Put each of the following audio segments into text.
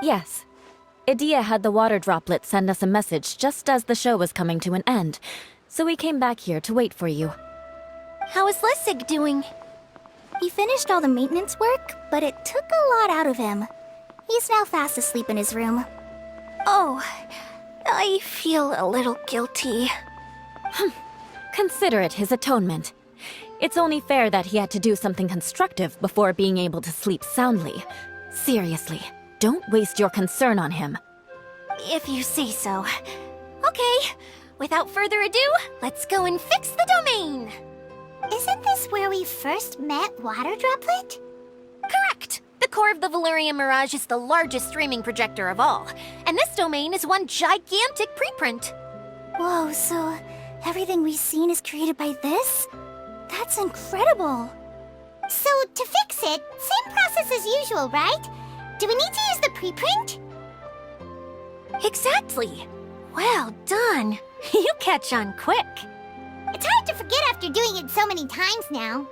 Yes. Idia had the water droplet send us a message just as the show was coming to an end, so we came back here to wait for you. How is Lessig doing? He finished all the maintenance work, but it took a lot out of him. He's now fast asleep in his room. Oh, I feel a little guilty. Consider it his atonement. It's only fair that he had to do something constructive before being able to sleep soundly. Seriously, don't waste your concern on him. If you say so. Okay, without further ado, let's go and fix the domain! Isn't this where we first met Water Droplet? Correct! The core of the Valerian Mirage is the largest streaming projector of all, and this domain is one gigantic preprint. Whoa, so everything we've seen is created by this? That's incredible! So, to fix it, same process as usual, right? Do we need to use the preprint? Exactly! Well done! You catch on quick! It's hard to forget after doing it so many times now.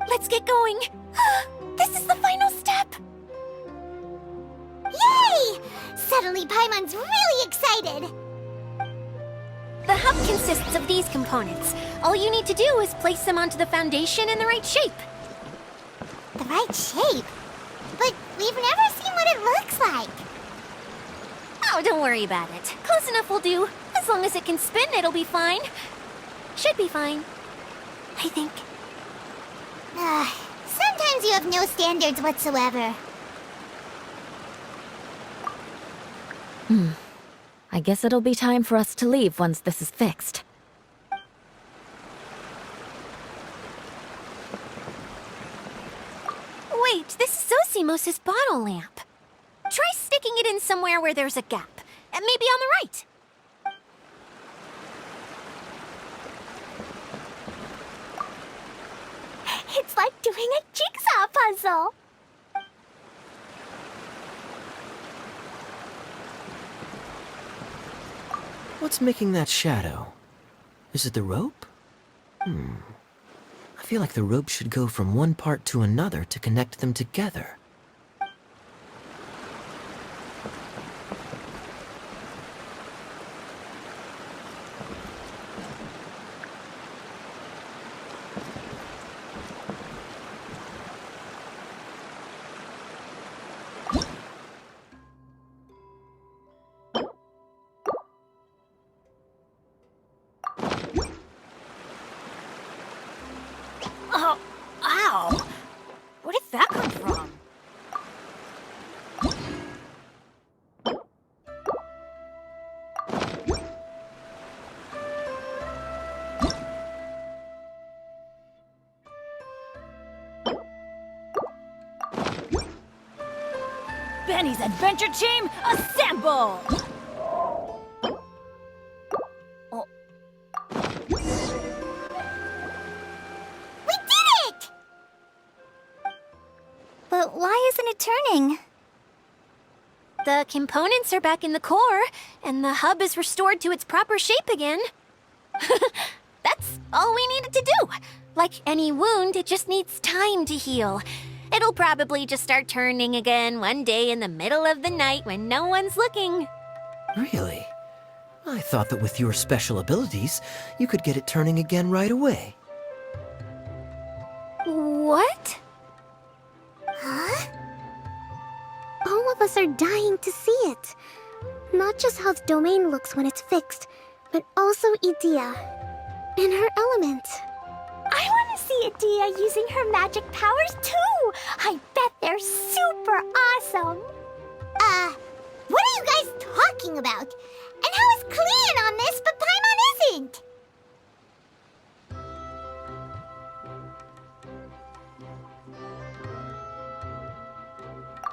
Let's get going! This is the final step! Yay! Suddenly Paimon's really excited! The hub consists of these components. All you need to do is place them onto the foundation in the right shape. The right shape? But we've never seen what it looks like. Oh, don't worry about it. Close enough will do. As long as it can spin, it'll be fine. Should be fine. I think. Sometimes you have no standards whatsoever. I guess it'll be time for us to leave once this is fixed. Wait, this is Zosimos' bottle lamp. Try sticking it in somewhere where there's a gap. And maybe on the right. It's like doing a jigsaw puzzle. What's making that shadow? Is it the rope? I feel like the rope should go from one part to another to connect them together. Oh, ow! Where did that come from? Benny's Adventure Team, assemble! But why isn't it turning? The components are back in the core, and the hub is restored to its proper shape again. That's all we needed to do. Like any wound, it just needs time to heal. It'll probably just start turning again one day in the middle of the night when no one's looking. Really? I thought that with your special abilities, you could get it turning again right away. What? Huh? All of us are dying to see it. Not just how the domain looks when it's fixed, but also Idia. And her element. I want to see Idia using her magic powers too! I bet they're super awesome! What are you guys talking about? And how is Clean on this, but Paimon isn't?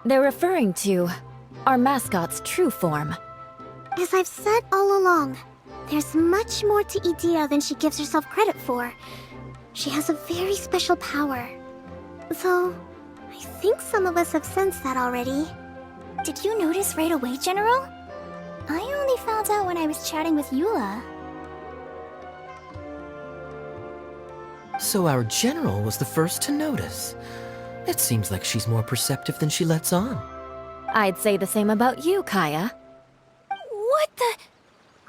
They're referring to our mascot's true form. As I've said all along, there's much more to Idia than she gives herself credit for. She has a very special power. Though, I think some of us have sensed that already. Did you notice right away, General? I only found out when I was chatting with Eula. So our general was the first to notice. It seems like she's more perceptive than she lets on. I'd say the same about you, Kaya. What the?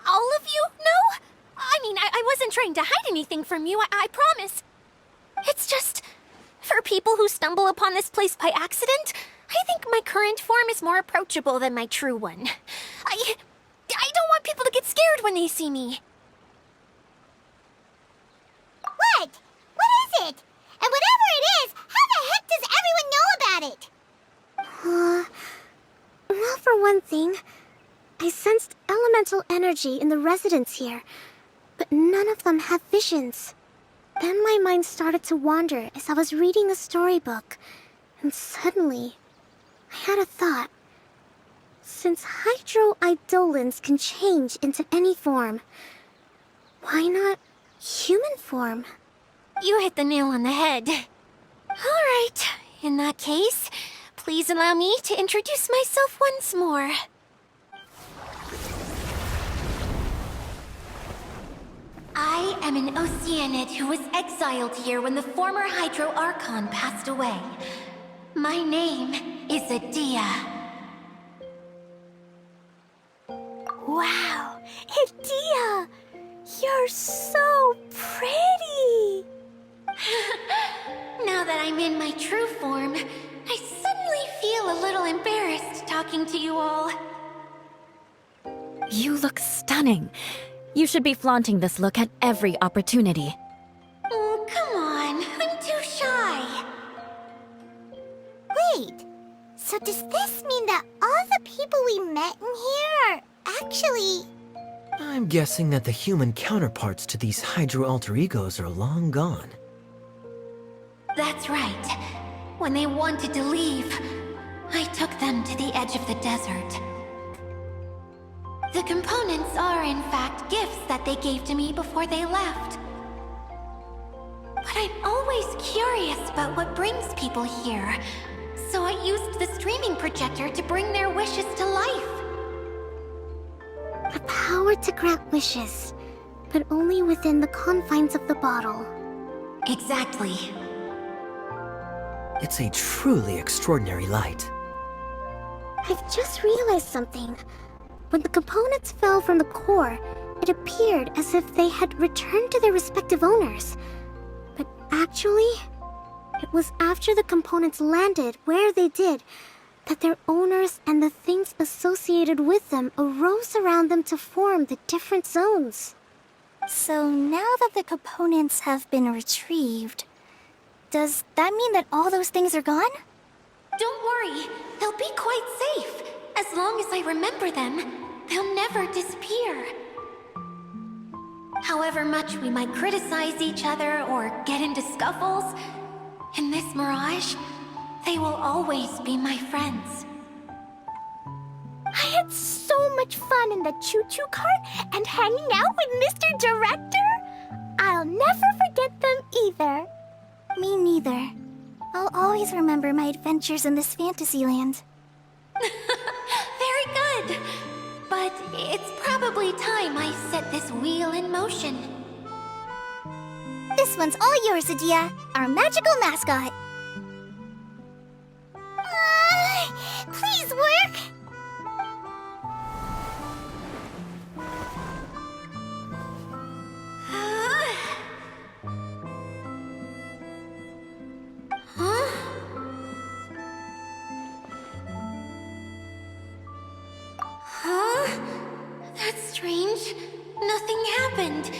All of you? No? I mean, I wasn't trying to hide anything from you, I promise. It's just, for people who stumble upon this place by accident, I think my current form is more approachable than my true one. I don't want people to get scared when they see me. What? What is it? And whatever it is, how the heck does everyone know about it? Well, for one thing, I sensed elemental energy in the residents here, but none of them have visions. Then my mind started to wander as I was reading a storybook, and suddenly, I had a thought. Since hydro-eidolons can change into any form, why not human form? You hit the nail on the head. All right, in that case, please allow me to introduce myself once more. I am an Oceanid who was exiled here when the former Hydro Archon passed away. My name is Adia. Wow, Adia! You're so pretty! Now that I'm in my true form, I suddenly feel a little embarrassed talking to you all. You look stunning. You should be flaunting this look at every opportunity. Oh, come on. I'm too shy. Wait, so does this mean that all the people we met in here are actually... I'm guessing that the human counterparts to these Hydro alter egos are long gone. That's right. When they wanted to leave, I took them to the edge of the desert. The components are, in fact, gifts that they gave to me before they left. But I'm always curious about what brings people here, so I used the streaming projector to bring their wishes to life. The power to grant wishes, but only within the confines of the bottle. Exactly. It's a truly extraordinary light. I've just realized something. When the components fell from the core, it appeared as if they had returned to their respective owners. But actually, it was after the components landed where they did that their owners and the things associated with them arose around them to form the different zones. So now that the components have been retrieved, does that mean that all those things are gone? Don't worry, they'll be quite safe. As long as I remember them, they'll never disappear. However much we might criticize each other or get into scuffles, in this mirage, they will always be my friends. I had so much fun in the choo-choo cart and hanging out with Mr. Director. I'll never forget them either. Me neither. I'll always remember my adventures in this fantasy land. Very good. But it's probably time I set this wheel in motion. This one's all yours, Adia, our magical mascot. Please work. That's strange. Nothing happened.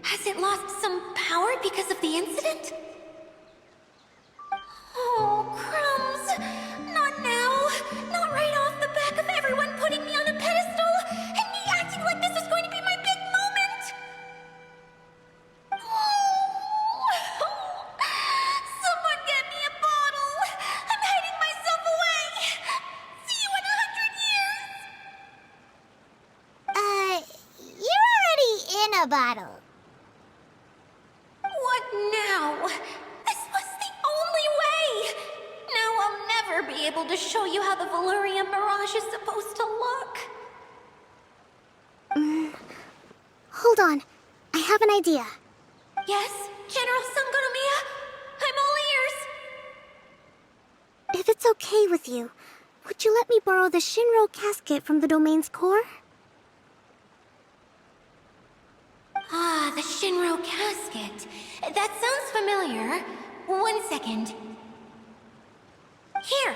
Has it lost some power because of the incident? Oh, crumbs. Not now. Not right off the back of everyone putting me on a pedestal and me acting like this is going to be my big moment. Someone get me a bottle. I'm hiding myself away. See you in 100 years. You're already in a bottle. What now? This was the only way! Now I'll never be able to show you how the Valyrian Mirage is supposed to look. Hold on. I have an idea. Yes, General Sangonomiya? I'm all ears! If it's okay with you, would you let me borrow the Shinro casket from the domain's core? Ah, the Shinro casket. That sounds familiar. 1 second. Here.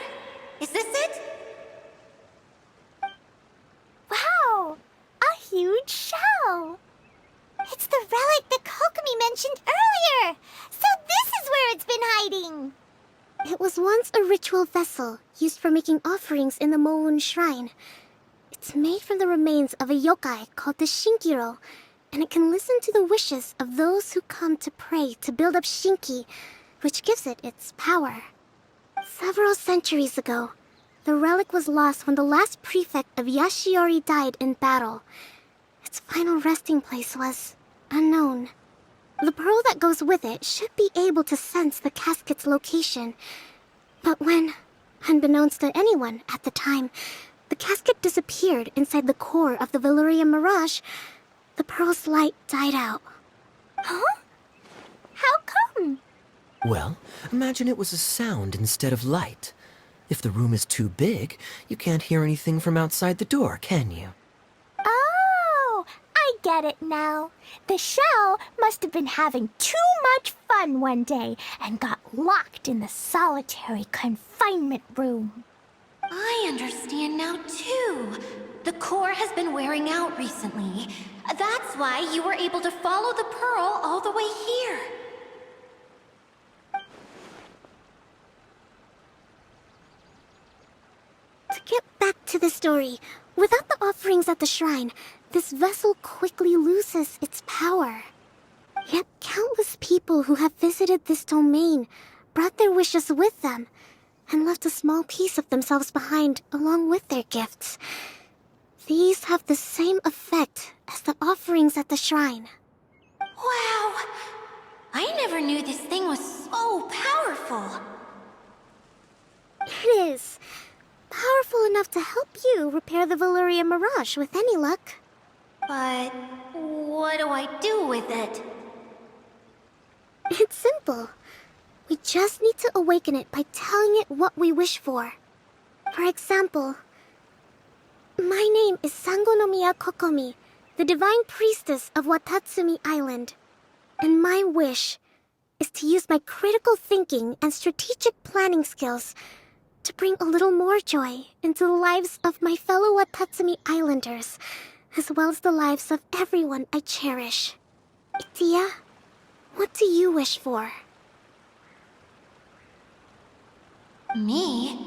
Is this it? Wow! A huge shell! It's the relic that Kokomi mentioned earlier! So this is where it's been hiding! It was once a ritual vessel used for making offerings in the Moon Shrine. It's made from the remains of a yokai called the Shinkiro, and it can listen to the wishes of those who come to pray to build up Shinki, which gives it its power. Several centuries ago, the relic was lost when the last prefect of Yashiori died in battle. Its final resting place was unknown. The pearl that goes with it should be able to sense the casket's location. But when, unbeknownst to anyone at the time, the casket disappeared inside the core of the Valyria Mirage, the pearl's light died out. Huh? How come? Well, imagine it was a sound instead of light. If the room is too big, you can't hear anything from outside the door, can you? Oh, I get it now. The shell must have been having too much fun one day and got locked in the solitary confinement room. I understand now, too. The core has been wearing out recently. That's why you were able to follow the pearl all the way here. To get back to the story, without the offerings at the shrine, this vessel quickly loses its power. Yet countless people who have visited this domain brought their wishes with them and left a small piece of themselves behind along with their gifts. These have the same effect as the offerings at the shrine. Wow! I never knew this thing was so powerful. It is. Powerful enough to help you repair the Valyria Mirage with any luck. But what do I do with it? It's simple. We just need to awaken it by telling it what we wish for. For example, my name is Sangonomiya Kokomi, the divine priestess of Watatsumi Island. And my wish is to use my critical thinking and strategic planning skills to bring a little more joy into the lives of my fellow Watatsumi Islanders, as well as the lives of everyone I cherish. Itia, what do you wish for? Me?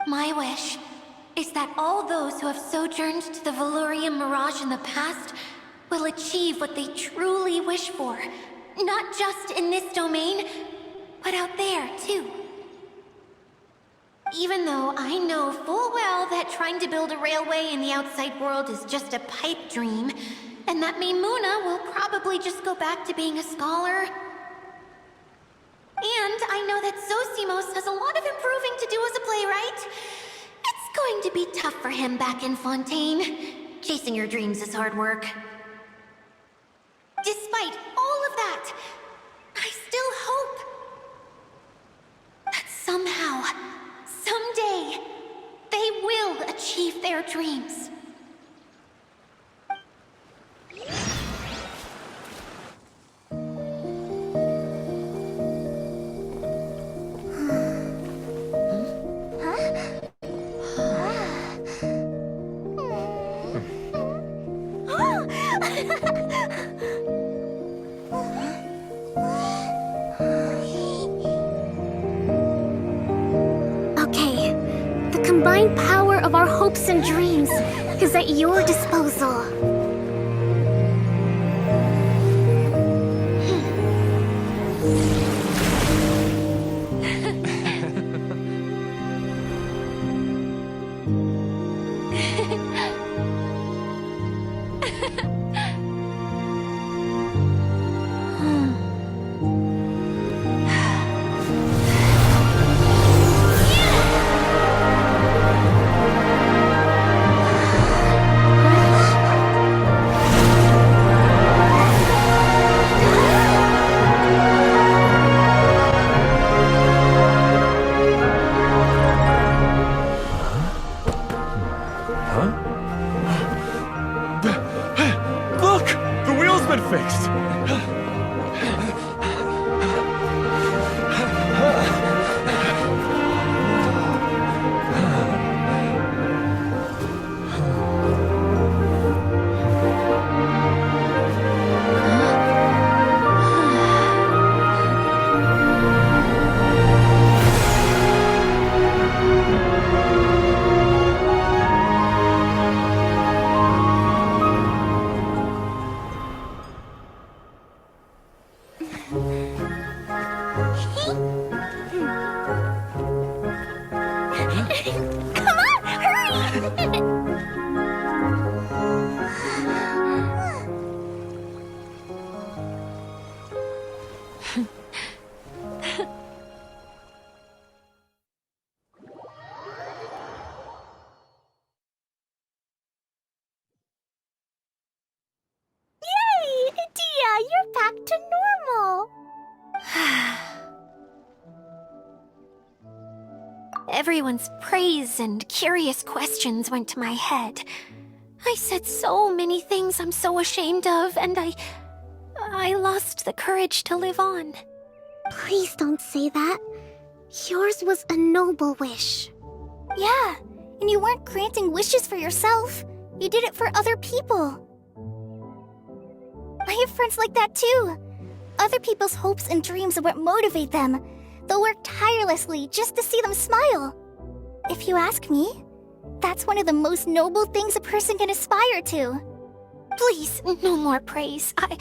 My wish is that all those who have sojourned to the Valyria Mirage in the past will achieve what they truly wish for. Not just in this domain, but out there, too. Even though I know full well that trying to build a railway in the outside world is just a pipe dream, and that Maimuna will probably just go back to being a scholar. And I know that Zosimos has a lot of improving to do as a playwright. It's going to be tough for him back in Fontaine. Chasing your dreams is hard work. Despite all of that, I still hope that somehow, someday, they will achieve their dreams. Okay, the combined power of our hopes and dreams is at your disposal. Come on, hurry! Yay! Dia, you're back to normal. Everyone's praise and curious questions went to my head. I said so many things I'm so ashamed of, and I lost the courage to live on. Please don't say that. Yours was a noble wish. Yeah, and you weren't granting wishes for yourself. You did it for other people. I have friends like that too. Other people's hopes and dreams are what motivate them. They'll work tirelessly just to see them smile. If you ask me, that's one of the most noble things a person can aspire to. Please, no more praise. I'm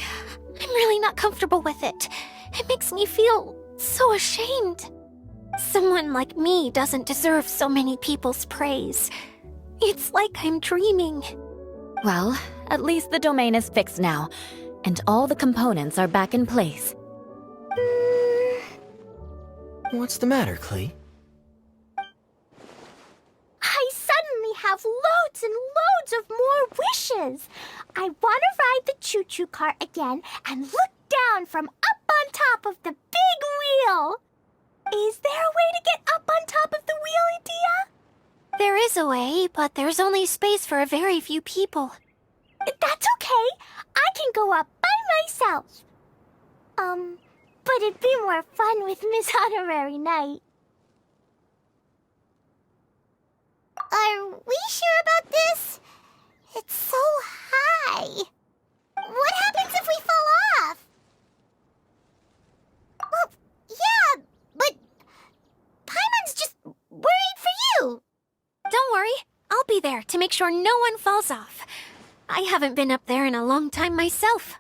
really not comfortable with it. It makes me feel so ashamed. Someone like me doesn't deserve so many people's praise. It's like I'm dreaming. Well, at least the domain is fixed now, and all the components are back in place. What's the matter, Klee? I suddenly have loads and loads of more wishes. I want to ride the choo-choo cart again and look down from up on top of the big wheel. Is there a way to get up on top of the wheel, Adia? There is a way, but there's only space for a very few people. That's okay. I can go up by myself. But it'd be more fun with Miss Honorary Knight. Are we sure about this? It's so high. What happens if we fall off? Well, yeah, but Paimon's just worried for you. Don't worry, I'll be there to make sure no one falls off. I haven't been up there in a long time myself.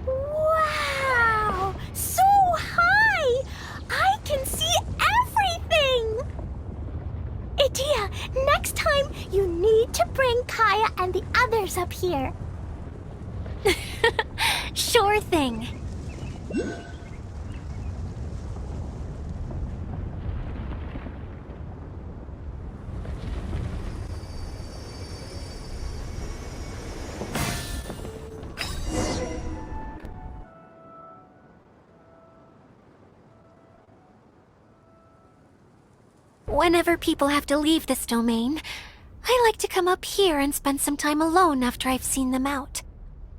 Wow! So high! I can see everything! Adia, next time you need to bring Kaya and the others up here. Sure thing. Whenever people have to leave this domain, I like to come up here and spend some time alone after I've seen them out.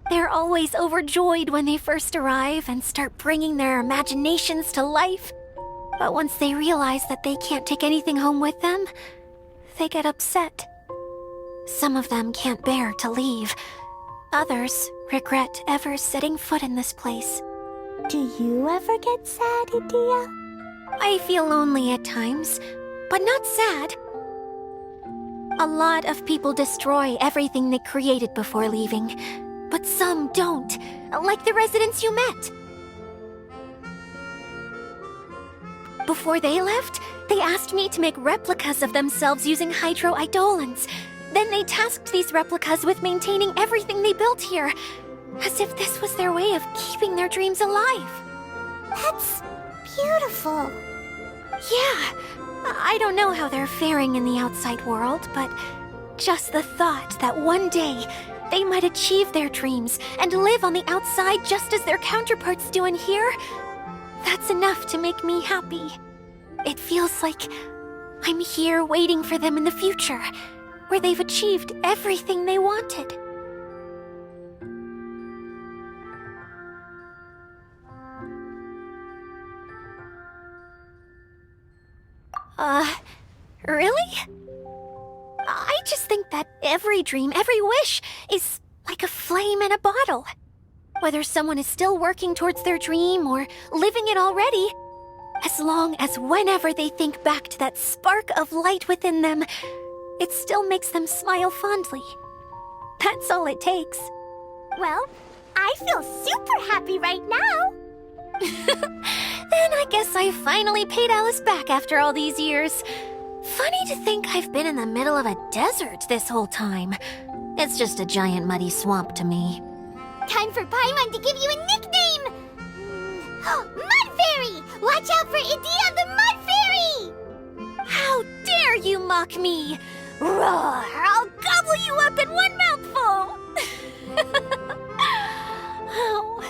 They're always overjoyed when they first arrive and start bringing their imaginations to life. But once they realize that they can't take anything home with them, they get upset. Some of them can't bear to leave. Others regret ever setting foot in this place. Do you ever get sad, Edea? I feel lonely at times, but not sad. A lot of people destroy everything they created before leaving, but some don't, like the residents you met. Before they left, they asked me to make replicas of themselves using hydro-eidolons. Then they tasked these replicas with maintaining everything they built here, as if this was their way of keeping their dreams alive. That's beautiful. Yeah, I don't know how they're faring in the outside world, but just the thought that one day they might achieve their dreams and live on the outside just as their counterparts do in here, that's enough to make me happy. It feels like I'm here waiting for them in the future, where they've achieved everything they wanted. Really? I just think that every dream, every wish, is like a flame in a bottle. Whether someone is still working towards their dream or living it already, as long as whenever they think back to that spark of light within them, it still makes them smile fondly. That's all it takes. Well, I feel super happy right now. Then I guess I finally paid Alice back after all these years. Funny to think I've been in the middle of a desert this whole time. It's just a giant muddy swamp to me. Time for Paimon to give you a nickname! Mud Fairy! Watch out for Edea the Mud Fairy! How dare you mock me! Roar! I'll gobble you up in one mouthful! Oh.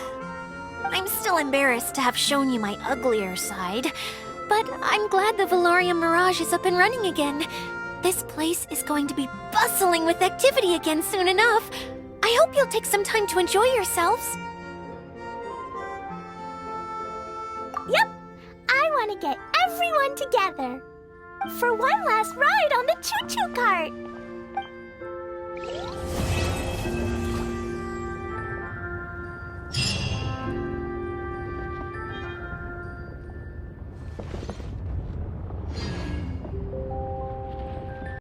I'm still embarrassed to have shown you my uglier side, but I'm glad the Valorium Mirage is up and running again. This place is going to be bustling with activity again soon enough. I hope you'll take some time to enjoy yourselves. Yep, I want to get everyone together for one last ride on the choo-choo cart.